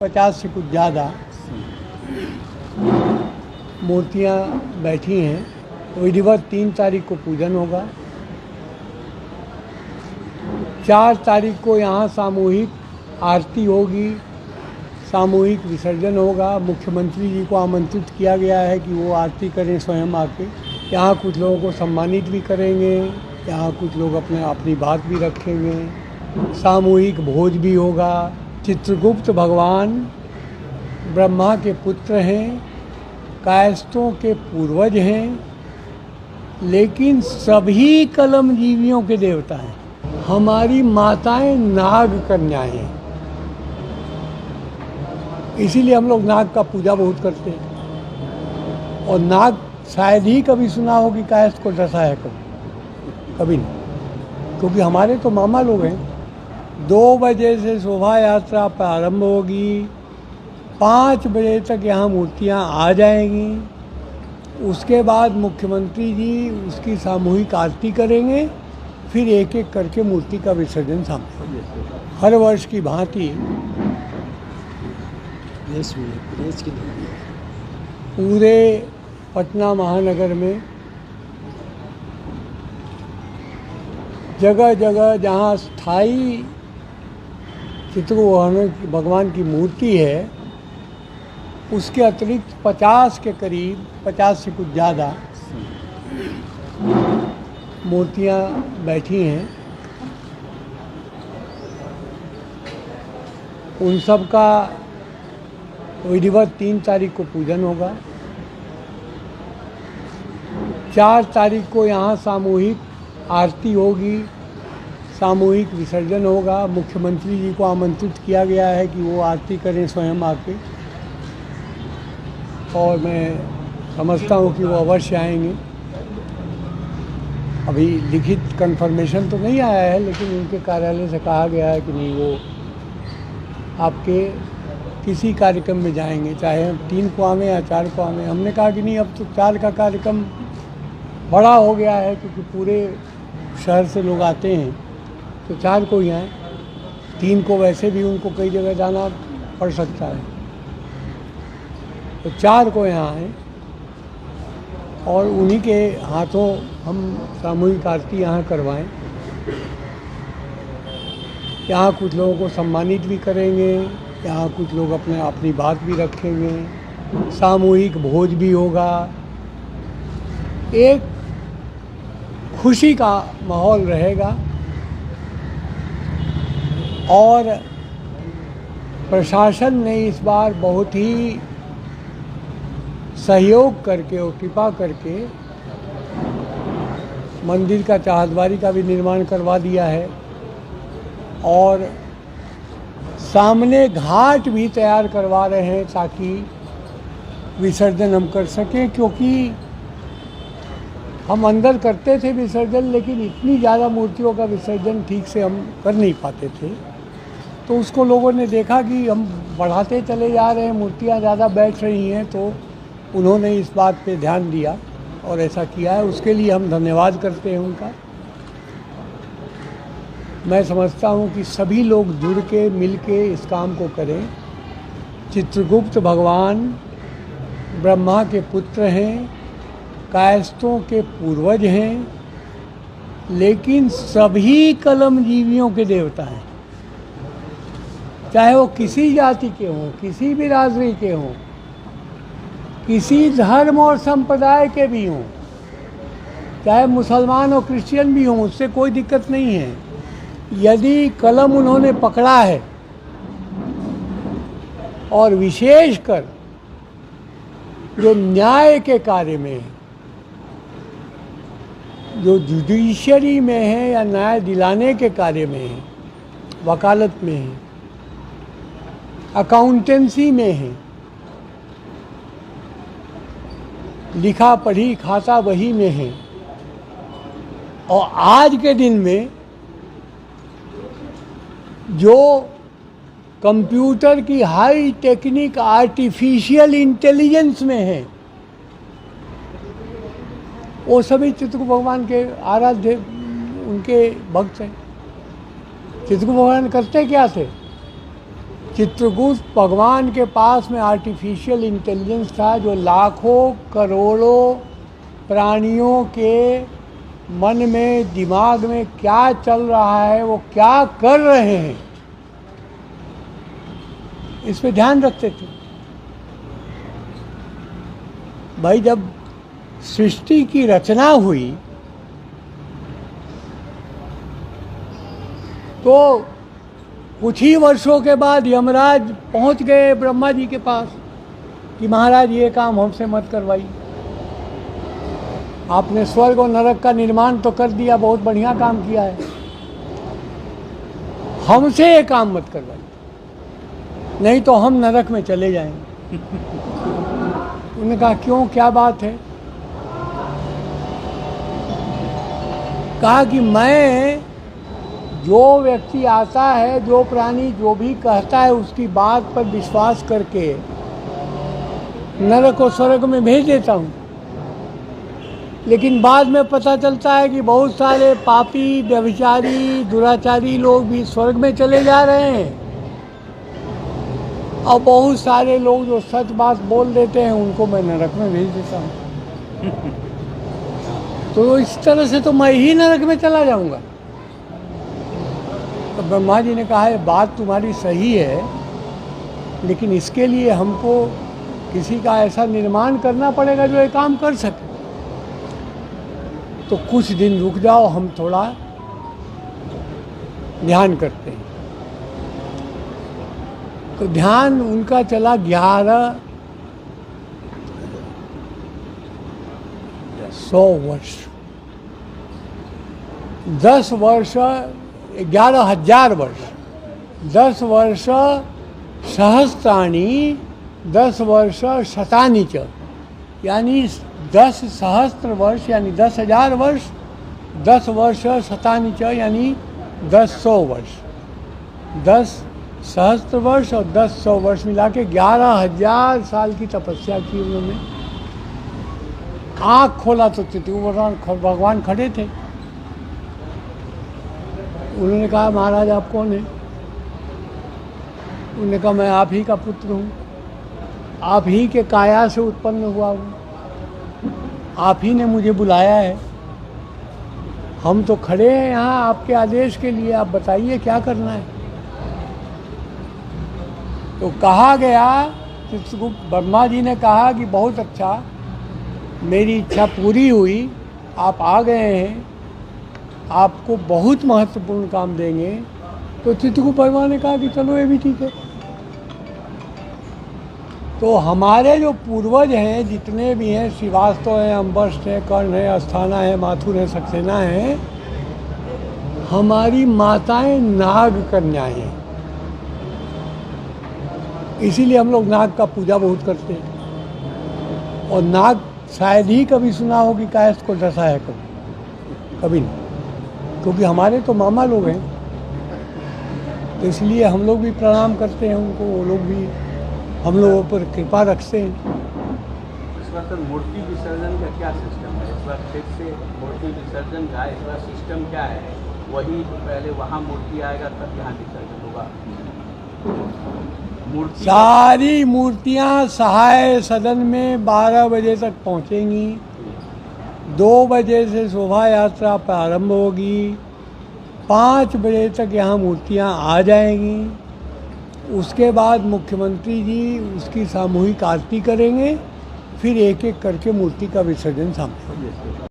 50 से कुछ ज़्यादा मूर्तियाँ बैठी हैं। विधिवत 3 तारीख को पूजन होगा। 4 तारीख को यहाँ सामूहिक आरती होगी, सामूहिक विसर्जन होगा। मुख्यमंत्री जी को आमंत्रित किया गया है कि वो आरती करें स्वयं आके। यहाँ कुछ लोगों को सम्मानित भी करेंगे, यहाँ कुछ लोग अपनी बात भी रखेंगे। सामूहिक भोज भी होगा। चित्रगुप्त भगवान ब्रह्मा के पुत्र हैं, कायस्थों के पूर्वज हैं, लेकिन सभी कलमजीवियों के देवता हैं। हमारी माताएं नाग कन्याएं हैं, इसीलिए हम लोग नाग का पूजा बहुत करते हैं। और नाग शायद ही कभी सुना हो कि कायस्थ को डसा है, कभी नहीं, क्योंकि हमारे तो मामा लोग हैं। 2 बजे से शोभा यात्रा प्रारंभ होगी, 5 बजे तक यहाँ मूर्तियाँ आ जाएंगी। उसके बाद मुख्यमंत्री जी उसकी सामूहिक आरती करेंगे, फिर एक एक करके मूर्ति का विसर्जन सामने। हर वर्ष की भांति पूरे पटना महानगर में जगह जगह जहाँ स्थायी चित्रगुप्त भगवान की मूर्ति है, उसके अतिरिक्त 50 के करीब, 50 से कुछ ज़्यादा मूर्तियाँ बैठी हैं। उन सब का विधिवत 3 तारीख को पूजन होगा। 4 तारीख को यहाँ सामूहिक आरती होगी, सामूहिक विसर्जन होगा। मुख्यमंत्री जी को आमंत्रित किया गया है कि वो आरती करें स्वयं आके, और मैं समझता हूँ कि वो अवश्य आएंगे। अभी लिखित कंफर्मेशन तो नहीं आया है, लेकिन उनके कार्यालय से कहा गया है कि नहीं, वो आपके किसी कार्यक्रम में जाएंगे, चाहे हम 3 को आवें या 4 को आवें। हमने कहा कि नहीं, अब तो 4 का कार्यक्रम बड़ा हो गया है, क्योंकि पूरे शहर से लोग आते हैं, तो 4 को ही आएँ। 3 को वैसे भी उनको कई जगह जाना पड़ सकता है, तो 4 को यहाँ आएँ और उन्हीं के हाथों हम सामूहिक आरती यहाँ करवाएं। यहाँ कुछ लोगों को सम्मानित भी करेंगे, यहाँ कुछ लोग अपनी बात भी रखेंगे। सामूहिक भोज भी होगा। एक खुशी का माहौल रहेगा और प्रशासन ने इस बार बहुत ही सहयोग करके और कृपा करके मंदिर का चाहद्वारी का भी निर्माण करवा दिया है, और सामने घाट भी तैयार करवा रहे हैं ताकि विसर्जन हम कर सकें। क्योंकि हम अंदर करते थे विसर्जन, लेकिन इतनी ज़्यादा मूर्तियों का विसर्जन ठीक से हम कर नहीं पाते थे, तो उसको लोगों ने देखा कि हम बढ़ाते चले जा रहे हैं, मूर्तियाँ ज़्यादा बैठ रही हैं, तो उन्होंने इस बात पे ध्यान दिया और ऐसा किया है। उसके लिए हम धन्यवाद करते हैं उनका। मैं समझता हूँ कि सभी लोग जुड़ के मिल के इस काम को करें। चित्रगुप्त भगवान ब्रह्मा के पुत्र हैं, कायस्थों के पूर्वज हैं, लेकिन सभी कलमजीवियों के देवता हैं। चाहे वो किसी जाति के हों, किसी बिरादरी के हों, किसी धर्म और संप्रदाय के भी हों, चाहे मुसलमान और क्रिश्चियन भी हों, उससे कोई दिक्कत नहीं है। यदि कलम उन्होंने पकड़ा है, और विशेषकर जो न्याय के कार्य में है, जो जुडिशरी में है या न्याय दिलाने के कार्य में है, वकालत में है, अकाउंटेंसी में है, लिखा पढ़ी खाता बही में है, और आज के दिन में जो कंप्यूटर की हाई टेक्निक आर्टिफिशियल इंटेलिजेंस में है, वो सभी चित्रगुप्त भगवान के आराध्य, उनके भक्त हैं। चित्रगुप्त भगवान करते क्या थे? चित्रगुप्त भगवान के पास में आर्टिफिशियल इंटेलिजेंस था जो लाखों करोड़ों प्राणियों के मन में, दिमाग में क्या चल रहा है, वो क्या कर रहे हैं, इस पे ध्यान रखते थे। भाई जब सृष्टि की रचना हुई तो कुछ ही वर्षों के बाद यमराज पहुंच गए ब्रह्मा जी के पास कि महाराज ये काम हमसे मत करवाइए। आपने स्वर्ग और नरक का निर्माण तो कर दिया, बहुत बढ़िया काम किया है, हमसे ये काम मत करवाइए, नहीं तो हम नरक में चले जाएंगे। उन्होंने कहा क्यों, क्या बात है? कहा कि मैं, जो व्यक्ति आता है, जो प्राणी जो भी कहता है, उसकी बात पर विश्वास करके नरक और स्वर्ग में भेज देता हूँ, लेकिन बाद में पता चलता है कि बहुत सारे पापी, व्यभिचारी, दुराचारी लोग भी स्वर्ग में चले जा रहे हैं, और बहुत सारे लोग जो सच बात बोल देते हैं उनको मैं नरक में भेज देता हूँ। तो इस तरह से तो मैं ही नरक में चला जाऊंगा। तो ब्रह्मा जी ने कहा है बात तुम्हारी सही है, लेकिन इसके लिए हमको किसी का ऐसा निर्माण करना पड़ेगा जो ये काम कर सके। तो कुछ दिन रुक जाओ, हम थोड़ा ध्यान करते हैं। तो ध्यान उनका चला 1100 वर्ष, 10 वर्ष 11,000 वर्ष, 10 वर्ष सहस्त्राणि, 10 वर्ष शतानि च, यानी 10 सहस्त्र वर्ष यानी 10,000 वर्ष, 10 वर्ष शतानि च यानी 10,100 वर्ष, 10 सहस्त्र वर्ष और 10,100 वर्ष मिला के 11,000 साल की तपस्या की उन्होंने। आँख खोला तो चित्रगुप्त भगवान खड़े थे। उन्होंने कहा महाराज आप कौन हैं? उन्होंने कहा मैं आप ही का पुत्र हूँ, आप ही के काया से उत्पन्न हुआ हूँ, आप ही ने मुझे बुलाया है, हम तो खड़े हैं यहाँ आपके आदेश के लिए, आप बताइए क्या करना है। तो कहा गया, चित्रगुप्त ब्रह्मा जी ने कहा कि बहुत अच्छा, मेरी इच्छा पूरी हुई, आप आ गए हैं, आपको बहुत महत्वपूर्ण काम देंगे। तो चित्रगुप्त भगवान ने कहा कि चलो ये भी ठीक है। तो हमारे जो पूर्वज हैं, जितने भी हैं, श्रीवास्तव हैं, अम्बष्ट हैं, कर्ण है, अस्थाना है, माथुर है, सक्सेना है, हमारी माताएं नाग कन्याएं हैं। इसीलिए हम लोग नाग का पूजा बहुत करते हैं। और नाग शायद ही कभी सुना हो कि कायस्थ को डसा है, कभी नहीं, क्योंकि हमारे तो मामा लोग हैं, तो इसलिए हम लोग भी प्रणाम करते हैं उनको, वो लोग भी हम लोगों पर कृपा रखते हैं। इस बार मूर्ति विसर्जन का क्या सिस्टम है? इस बार फिर से मूर्ति विसर्जन का इस बार सिस्टम क्या है? वही पहले वहाँ मूर्ति आएगा तब यहाँ विसर्जन होगा? सारी मूर्तियाँ सहाय सदन में 12 बजे तक पहुँचेंगी। 2 बजे से शोभा यात्रा प्रारंभ होगी, 5 बजे तक यहाँ मूर्तियाँ आ जाएंगी। उसके बाद मुख्यमंत्री जी उसकी सामूहिक आरती करेंगे, फिर एक एक करके मूर्ति का विसर्जन सामने होगा।